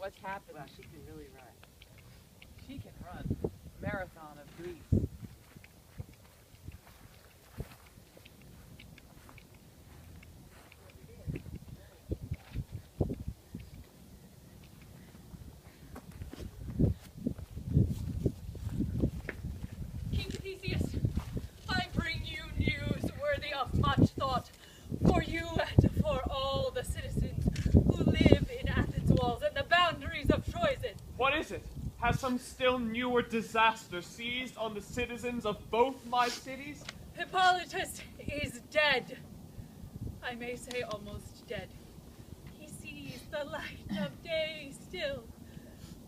What's happened? Wow, she can really run. She can run. Marathon of Greece. King Theseus, I bring you news worthy of much thought for you and for all the citizens who live in Athens' walls and the boundaries of Troyes. What is it? Has some still newer disaster seized on the citizens of both my cities? Hippolytus is dead. I may say almost dead. He sees the light of day still,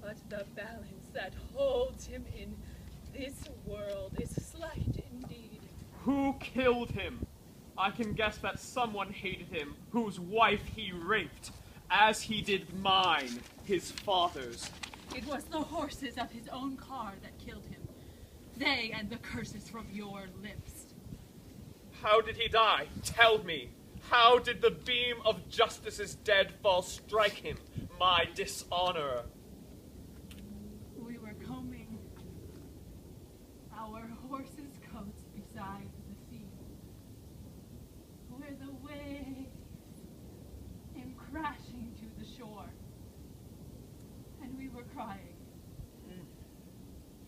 but the balance that holds him in this world is slight indeed. Who killed him? I can guess that someone hated him, whose wife he raped, as he did mine, his father's. It was the horses of his own car that killed him. They and the curses from your lips. How did he die? Tell me. How did the beam of justice's deadfall strike him, my dishonorer? We were combing our horses' coats beside the sea, where the waves came crashing to the shore, and we were crying.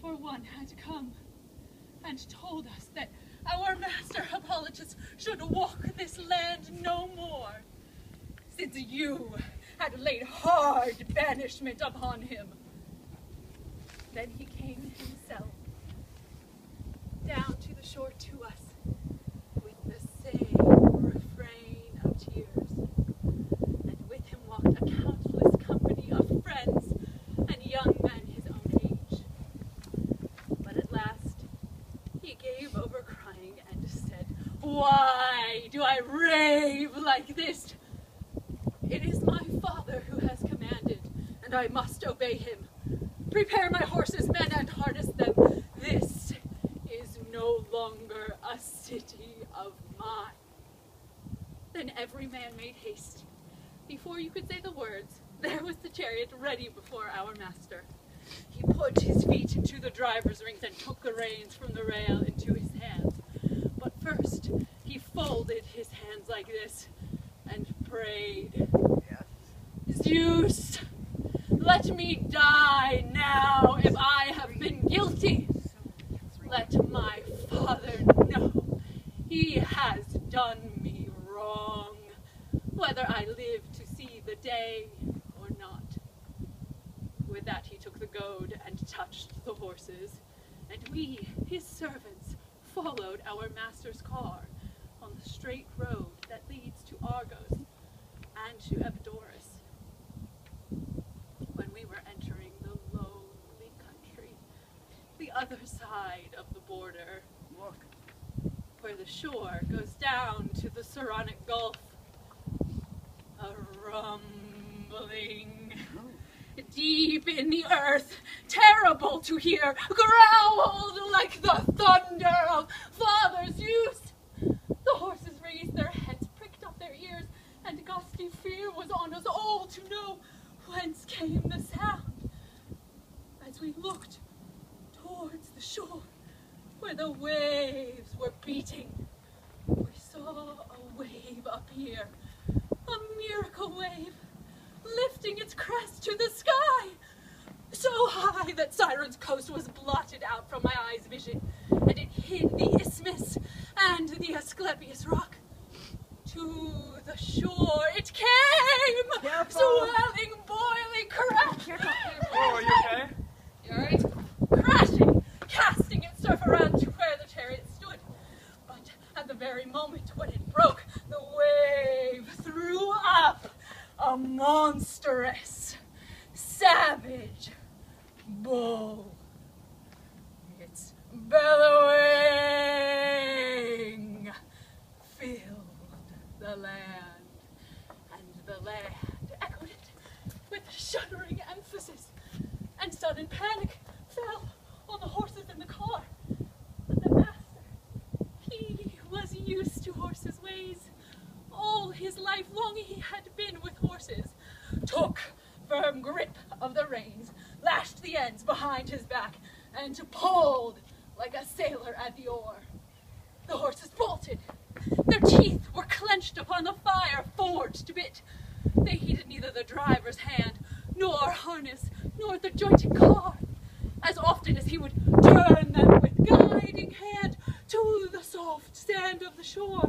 For one had come and told us that our master Hippolytus should walk this land no more, since you had laid hard banishment upon him. Then he came himself down to the shore to us with the same refrain of tears, and with him walked a countless company of friends and young men his own age. But at last he gave over crying and said, "Why do I rave like this? It is my father who has commanded, and I must obey him. Prepare my horses, men, and harness them. This is no longer a city of mine." Then every man made haste. Before you could say the words, there was the chariot ready before our master. He put his feet into the driver's rings and took the reins from the rail into his hands. But first, he folded his hands like this and prayed. "Zeus, let me die now if I have been guilty. Let my father know he has done me wrong, whether I live to see the day or not." With that he took the goad and touched the horses, and we, his servants, followed our master's car on the straight road that leads to Argos and to Epidaurus. When we were entering the lonely country, the other side of the border, where the shore goes down to the Saronic Gulf, a rumbling deep in the earth, terrible to hear, growled like the thunder of Father Zeus. The horses raised their heads, pricked up their ears, and gusty fear was on us all to know whence came the sound. As we looked towards the shore, where the waves were beating, we saw a wave appear, a miracle wave, lifting its crest to the sky, so high that Siren's coast was blotted out from my eye's vision, and it hid the isthmus and the Asclepius rock. To the shore it came, Careful. swelling, boiling, crashing. Oh, are you okay? You all right? Crashing, casting its surf around to where the chariot stood. But at the very moment when it broke, the wave threw up a monstrous, savage bull. Its bellowing filled the land, and the land echoed it with shuddering emphasis, and sudden panic fell on the horses in the car. But the master, he was used to horses' ways. All his life long he had been with horses, took firm grip of the reins, lashed the ends behind his back, and pulled like a sailor at the oar. The horses bolted. Their teeth were clenched upon the fire-forged bit. They heeded neither the driver's hand, nor harness, nor the jointed car. As often as he would turn them with guiding hand to the soft sand of the shore,